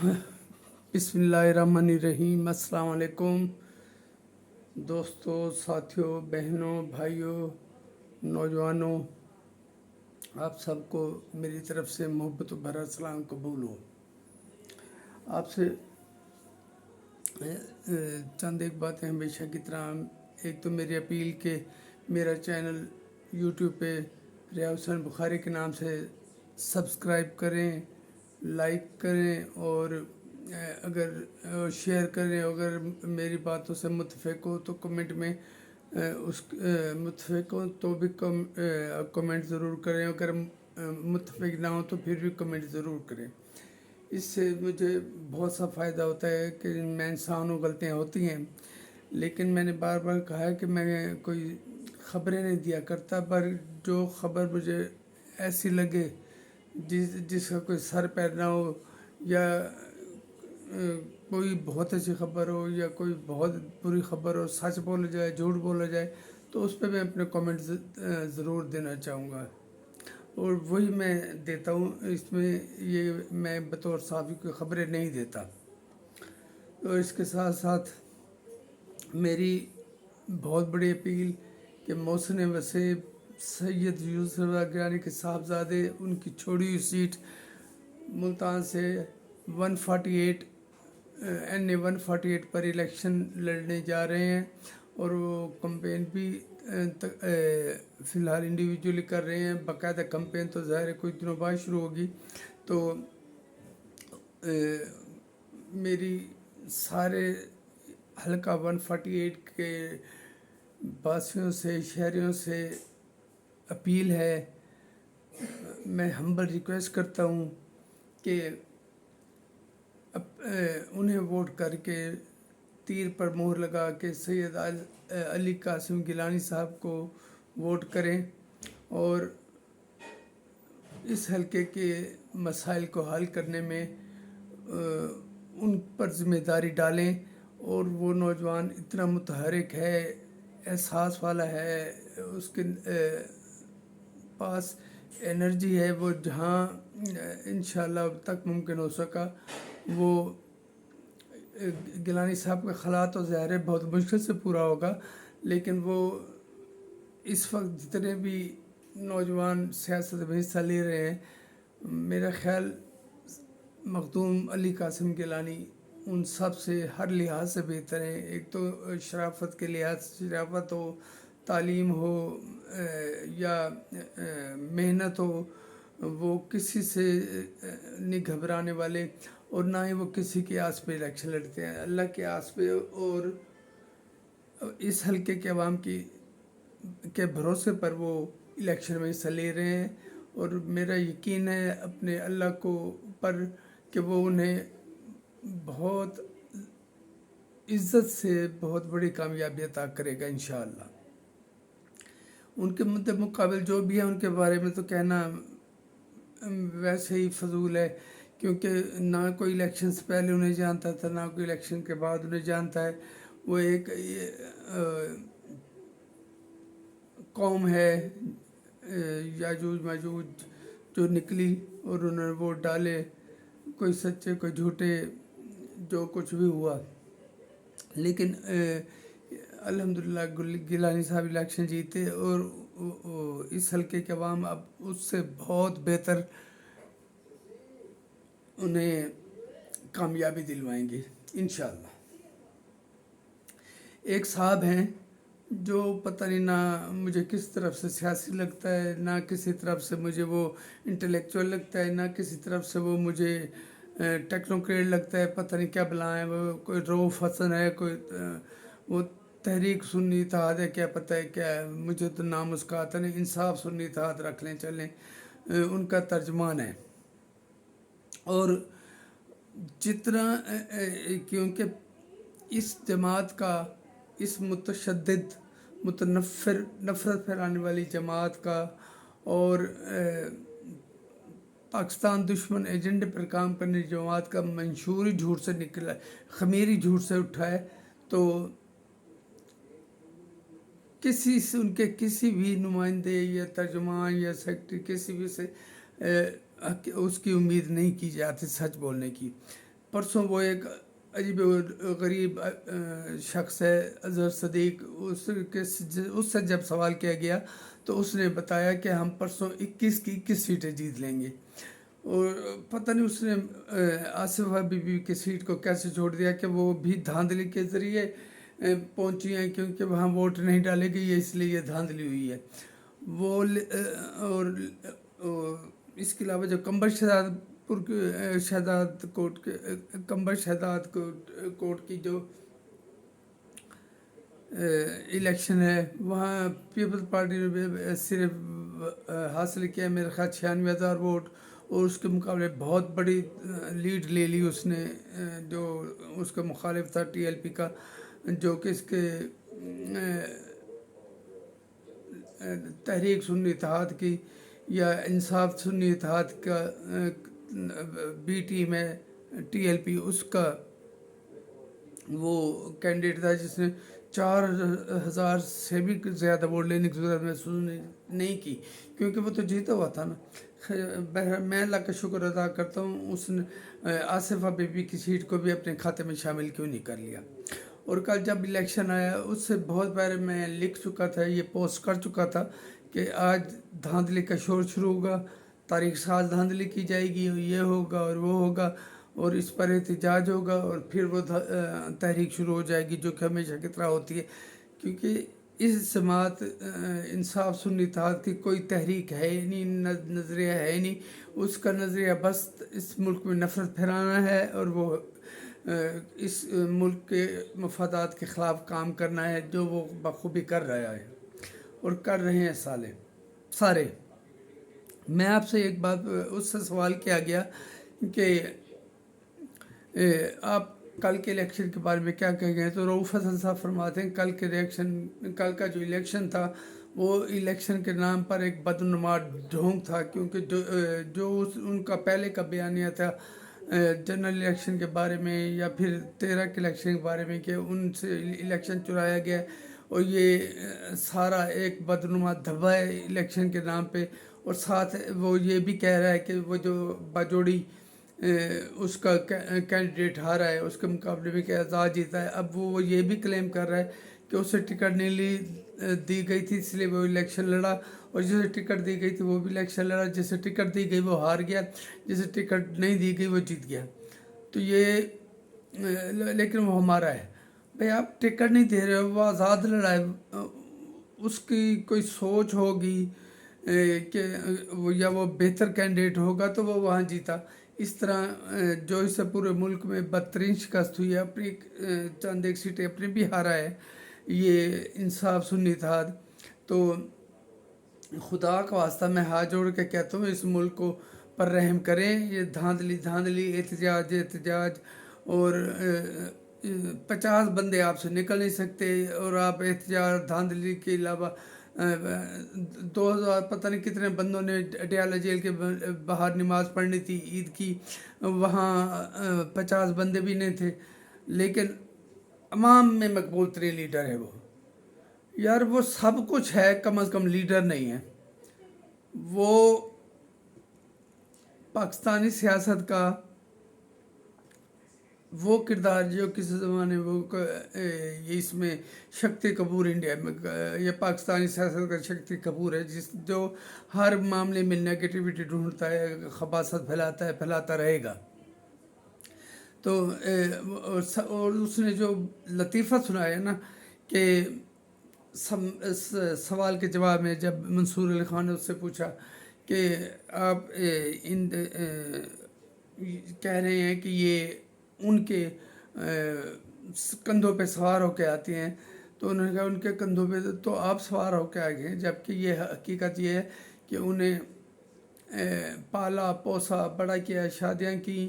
बिस्मिल्लाहिर्रहमानिर्रहीम। अस्सलाम वालेकुम दोस्तों, साथियों, बहनों, भाइयों, नौजवानों, आप सबको मेरी तरफ से मोहब्बत भरा सलाम कबूल हो। आपसे चंद एक बातें हमेशा की तरह। एक तो मेरी अपील के मेरा चैनल यूट्यूब पे रियाज हुसैन बुखारी के नाम से सब्सक्राइब करें, लाइक करें और अगर शेयर करें। अगर मेरी बातों से मुतफिक हो तो कमेंट में उस मुतफिक हो तो भी कमेंट ज़रूर करें। अगर मुतफिक ना हो तो फिर भी कमेंट ज़रूर करें। इससे मुझे बहुत सा फ़ायदा होता है कि मैं इंसान हूँ, गलतियाँ होती हैं, लेकिन मैंने बार बार कहा है कि मैं कोई ख़बरें नहीं दिया करता, पर जो ख़बर मुझे ऐसी लगे जिसका कोई सर पैर ना हो, या कोई बहुत अच्छी खबर हो या कोई बहुत बुरी खबर हो, सच बोला जाए झूठ बोला जाए, तो उस पर मैं अपने कमेंट ज़रूर देना चाहूँगा और वही मैं देता हूँ। इसमें ये मैं बतौर साफ़ी कोई ख़बरें नहीं देता। तो इसके साथ साथ मेरी बहुत बड़ी अपील कि मोहसिन वसीम सैयद यूसुफ गिलानी के साहबजादे, उनकी छोड़ी हुई सीट मुल्तान से 148 NA 148 पर इलेक्शन लड़ने जा रहे हैं और वो कंपेन भी फ़िलहाल इंडिविजुअली कर रहे हैं। बाकायदा कंपेन तो ज़ाहिर है कुछ दिनों बाद शुरू होगी। तो मेरी सारे हल्का 148 के वासियों से, शहरियों से अपील है, मैं हम्बल रिक्वेस्ट करता हूँ कि उन्हें वोट करके तीर पर मोहर लगा के सैयद अली कासिम गिलानी साहब को वोट करें और इस हलके के मसाइल को हल करने में उन पर ज़िम्मेदारी डालें। और वो नौजवान इतना मुतहरिक है, एहसास वाला है, उसके पास एनर्जी है, वो जहाँ इंशाल्लाह अब तक मुमकिन हो सका वो गिलानी साहब का खला तो ज़ाहिर है बहुत मुश्किल से पूरा होगा, लेकिन वो इस वक्त जितने भी नौजवान सियासत में हिस्सा ले रहे हैं, मेरा ख्याल मखदूम अली कासिम गिलानी उन सब से हर लिहाज से बेहतर हैं। एक तो शराफत के लिहाज से, शराफत हो, तालीम हो या मेहनत हो, वो किसी से नहीं घबराने वाले और ना ही वो किसी के आस पे इलेक्शन लड़ते हैं, अल्लाह के आस पे और इस हल्के के अवाम के भरोसे पर वो इलेक्शन में हिस्सा ले रहे हैं। और मेरा यकीन है अपने अल्लाह को पर कि वो उन्हें बहुत इज़्ज़त से बहुत बड़ी कामयाबी अता करेगा इंशाअल्लाह। उनके मुकाबिल जो भी है उनके बारे में तो कहना वैसे ही फजूल है, क्योंकि ना कोई इलेक्शन से पहले उन्हें जानता था, ना कोई इलेक्शन के बाद उन्हें जानता है। वो एक कौम है याजूज माजूज जो निकली और उन्होंने वोट डाले, कोई सच्चे कोई झूठे, जो कुछ भी हुआ, लेकिन अल्हम्दुलिल्लाह गिलानी साहब इलेक्शन जीते और इस हल्के के अवाम अब उससे बहुत बेहतर उन्हें कामयाबी दिलवाएंगे इंशाअल्लाह। एक साहब हैं जो पता नहीं ना मुझे किस तरफ से सियासी लगता है, ना किसी तरफ से मुझे वो इंटेलेक्चुअल लगता है, ना किसी तरफ से वो मुझे टेक्नोक्रेट लगता है, पता नहीं क्या बुलाएं। वो कोई रऊफ़ हसन है, कोई वो तहरीक सुन्नी इत्तेहाद है, क्या पता है क्या है, मुझे तो नाम उसका आता नहीं। इंसाफ सुन्नी इत्तेहाद रख लें, चलें, उनका तर्जमान है। और जितना क्योंकि इस जमात का, इस मुतशद्दिद नफ़रत फैलाने वाली जमात का और पाकिस्तान दुश्मन एजेंडे पर काम करने जमात का मंशूर ही झूठ से निकला, खमीरी झूठ से उठा है। तो उनके किसी भी नुमाइंदे या तर्जुमान या सेक्रेटरी किसी भी से उसकी उम्मीद नहीं की जाती सच बोलने की। परसों वो एक अजीब और गरीब शख्स है अजहर सदीक, उससे जब सवाल किया गया तो उसने बताया कि हम परसों 21 की 21 सीटें जीत लेंगे। और पता नहीं उसने आसिफा बीबी की सीट को कैसे छोड़ दिया कि वो भी धांधली के ज़रिए पहुंची हैं, क्योंकि वहाँ वोट नहीं डाले गई है, इसलिए ये धांधली हुई है। और इसके अलावा जो कंबर शहजादपुर के शहजाद कोट के कंबर शहजाद कोट की जो इलेक्शन है, वहाँ पीपल्स पार्टी ने सिर्फ हासिल किया मेरे ख्याल 96,000 वोट, और उसके मुकाबले बहुत बड़ी लीड ले ली उसने, जो उसका मुखालिफ था टीएलपी का, जो कि इसके तहरीक सुन्नी इत्तेहाद की या इंसाफ सुन्नी इत्तेहाद का बी टीम है टीएलपी, उसका वो कैंडिडेट था जिसने 4,000 से भी ज़्यादा वोट लेने की जरूरत महसूस नहीं की, क्योंकि वो तो जीता हुआ था ना। बहरहाल मैं अल्लाह का शुक्र अदा करता हूँ उसने आसिफा बीबी की सीट को भी अपने खाते में शामिल क्यों नहीं कर लिया। और कल जब इलेक्शन आया उससे बहुत पहले मैं लिख चुका था, ये पोस्ट कर चुका था कि आज धांधली का शोर शुरू होगा, तारीख साज धांधली की जाएगी, ये होगा और वो होगा, और इस पर एहतजाज होगा, और फिर वो तहरीक शुरू हो जाएगी, जो कि हमेशा की तरह होती है। क्योंकि इस जमात इंसाफ सुन्नी इत्तेहाद की कोई तहरीक है ही नहीं, नज़रिया है ही नहीं, उसका नज़रिया बस इस मुल्क में नफरत फैलाना है, और वो इस मुल्क के मफादात के ख़िलाफ़ काम करना है, जो वो बखूबी कर रहा है और कर रहे हैं सारे। मैं आपसे एक बात उससे सवाल किया गया कि आप कल के इलेक्शन के बारे में क्या कहेंगे, तो रऊफ़ हसन साहब फरमाते हैं कल का जो इलेक्शन था वो इलेक्शन के नाम पर एक बदनुमा ढोंग था, क्योंकि जो उनका पहले का बयानिया था जनरल इलेक्शन के बारे में या फिर 13 के इलेक्शन के बारे में कि उनसे इलेक्शन चुराया गया, और ये सारा एक बदनुमा धब्बा है इलेक्शन के नाम पे। और साथ वो ये भी कह रहा है कि वो जो बाजोड़ी उसका कैंडिडेट हारा है, उसके मुकाबले में कि आज़ाद जीता है। अब वो ये भी क्लेम कर रहा है कि उसे टिकट नहीं दी गई थी, इसलिए वो इलेक्शन लड़ा, और जिसे टिकट दी गई थी वो भी इलेक्शन लड़ा, जिसे टिकट दी गई वो हार गया, जिसे टिकट नहीं दी गई वो जीत गया। तो ये लेकिन वो हमारा है। भाई आप टिकट नहीं दे रहे हो, वो आज़ाद लड़ा है, उसकी कोई सोच होगी कि या वो बेहतर कैंडिडेट होगा तो वो वहाँ जीता। इस तरह जो इससे पूरे मुल्क में बदतरीन शिकस्त हुई है, अपनी चंद एक सीटें अपनी भी हारा है ये इंसाफ सुन्नी इत्तेहाद। तो खुदा का वास्ता मैं हाथ जोड़ के कहता हूँ इस मुल्क को पर रहम करें। ये धांधली एहतजाज और 50 बंदे आपसे निकल नहीं सकते, और आप एहतजाज धांधली के अलावा 2000 पता नहीं कितने बंदों ने अडयाला जेल के बाहर नमाज पढ़नी थी ईद की, वहाँ 50 बंदे भी नहीं थे, लेकिन अवाम में मकबूल तरीन लीडर है वो। यार वो सब कुछ है, कम अज़ कम लीडर नहीं है। वो पाकिस्तानी सियासत का वो किरदार जो किसी ज़माने वो ये इसमें शक्ति कपूर इंडिया में, ये पाकिस्तानी सियासत का शक्ति कपूर है, जो हर मामले में नेगेटिविटी ढूंढता है, खबासत फैलाता रहेगा। तो और उसने जो लतीफ़ा सुनाया ना कि सवाल के जवाब में जब मंसूर अली खान ने उससे पूछा कि आप कह रहे हैं कि ये उनके कंधों पे सवार होकर आती हैं, तो उन्होंने कहा उनके कंधों पे तो आप सवार होकर आ गए, जबकि ये हकीकत ये है कि उन्हें पाला पोसा बड़ा किया, शादियाँ की,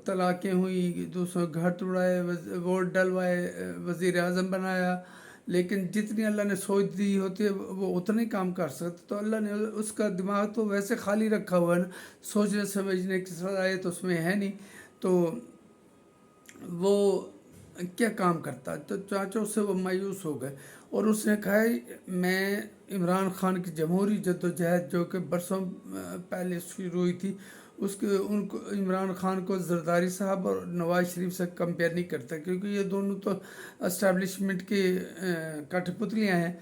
तलाक़ें हुई, दूसरों घर तोड़ाए, वोट डलवाए, वज़ीर आज़म बनाया, लेकिन जितनी अल्लाह ने सोच दी होती है वो उतना ही काम कर सकते। तो अल्लाह ने उसका दिमाग तो वैसे खाली रखा हुआ है ना, सोचने समझने की सलाहियत तो उसमें है नहीं, तो वो क्या काम करता। तो चाचों से वो मायूस हो गए, और उसने कहा मैं इमरान खान की जमहूरी जद्दोजहद जो कि बरसों पहले शुरू हुई थी اس کے ان کو عمران خان کو زرداری صاحب اور نواز شریف سے کمپیئر نہیں کرتا، کیونکہ یہ دونوں تو اسٹیبلشمنٹ کی کٹھ پتلیاں ہیں۔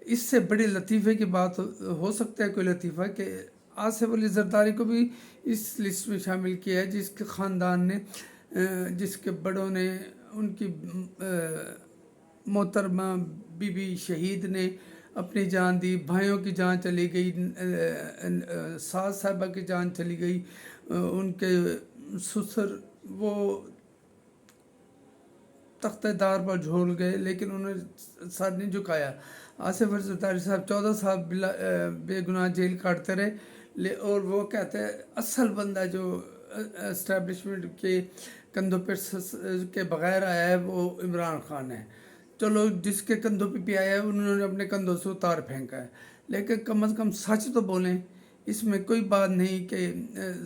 اس سے بڑے لطیفے کی بات ہو سکتا ہے کوئی لطیفہ کہ آصف علی زرداری کو بھی اس لسٹ میں شامل کیا ہے، جس کے خاندان نے جس کے بڑوں نے ان کی محترمہ بی بی شہید نے اپنی جان دی، بھائیوں کی جان چلی گئی، ساس صاحبہ کی جان چلی گئی، ان کے سسر وہ تختہ دار پر جھول گئے، لیکن انہوں نے سر نہیں جھکایا۔ آصف علی زرداری صاحب 14 سال بے گناہ جیل کاٹتے رہے، اور وہ کہتے ہیں اصل بندہ جو اسٹیبلشمنٹ کے کندھوں پہ کے بغیر آیا ہے وہ عمران خان ہے۔ چلو جس کے کندھوں پہ بھی آیا ہے انہوں نے اپنے کندھوں سے اتار پھینکا ہے، لیکن کم از کم سچ تو بولیں۔ اس میں کوئی بات نہیں کہ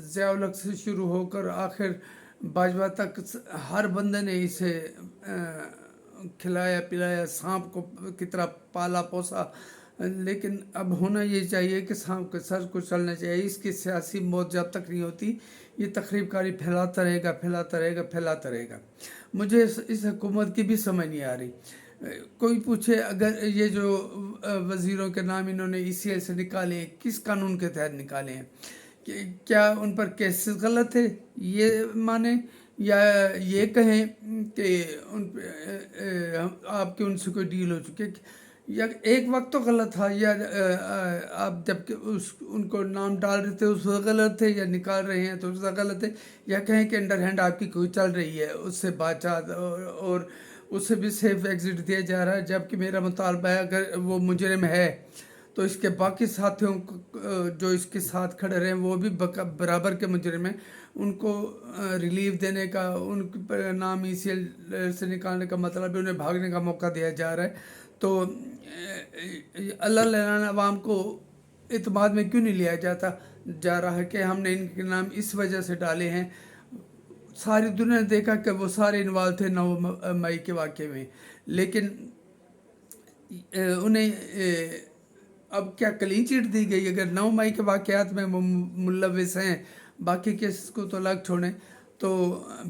ضیاء الحق سے شروع ہو کر آخر باجوہ تک ہر بندے نے اسے کھلایا پلایا، سانپ کو کی طرح پالا پوسا، لیکن اب ہونا یہ چاہیے کہ سانپ کے سر کو چلنا چاہیے۔ اس کی سیاسی موت جب تک نہیں ہوتی یہ تخریب کاری پھیلاتا رہے گا پھیلاتا رہے گا پھیلاتا رہے گا۔ مجھے اس حکومت کی بھی سمجھ نہیں آ رہی۔ کوئی پوچھے اگر یہ جو وزیروں کے نام انہوں نے ECL سے نکالے ہیں کس قانون کے تحت نکالے ہیں؟ کیا ان پر کیسز غلط ہے یہ مانیں، یا یہ کہیں کہ آپ کے ان سے کوئی ڈیل ہو چکی ہے؟ یا ایک وقت تو غلط تھا، یا آپ جب کہ ان کو نام ڈال رہے تھے اس وقت غلط تھے، یا نکال رہے ہیں تو اس وقت غلط ہے، یا کہیں کہ انڈر ہینڈ آپ کی کوئی چل رہی ہے اس سے بات چات اور اس سے بھی سیف ایگزٹ دیا جا رہا ہے، جبکہ میرا مطالبہ ہے اگر وہ مجرم ہے تو اس کے باقی ساتھیوں جو اس کے ساتھ کھڑے رہے ہیں وہ بھی برابر کے مجرم ہیں، ان کو ریلیف دینے کا، ان کے نام ECL سے نکالنے کا مطلب ہے انہیں بھاگنے کا موقع دیا جا رہا ہے۔ تو اللہ لعن عوام کو اعتماد میں کیوں نہیں لیا جا رہا ہے کہ ہم نے ان کے نام اس وجہ سے ڈالے ہیں؟ ساری دنیا نے دیکھا کہ وہ سارے انوالو تھے 9 مئی کے واقعے میں، لیکن انہیں اب کیا کلین چٹ دی گئی؟ اگر 9 مئی کے واقعات میں وہ ملوث ہیں، باقی کیس کو تو الگ چھوڑیں، تو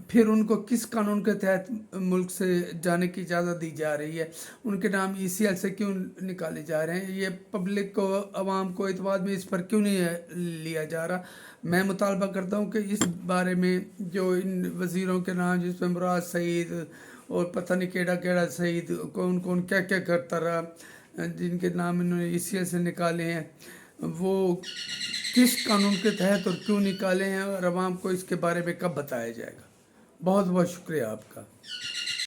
پھر ان کو کس قانون کے تحت ملک سے جانے کی اجازت دی جا رہی ہے؟ ان کے نام ECL سے کیوں نکالے جا رہے ہیں؟ یہ پبلک کو، عوام کو اعتماد میں اس پر کیوں نہیں لیا جا رہا؟ میں مطالبہ کرتا ہوں کہ اس بارے میں جو ان وزیروں کے نام جس میں مراد سعید اور پتہ نہیں کیڑا کیڑا سعید کون کون کیا کیا کرتا رہا، جن کے نام انہوں نے ECL سے نکالے ہیں، وہ کس قانون کے تحت اور کیوں نکالے ہیں، اور عوام کو اس کے بارے میں کب بتایا جائے گا؟ بہت بہت شکریہ آپ کا۔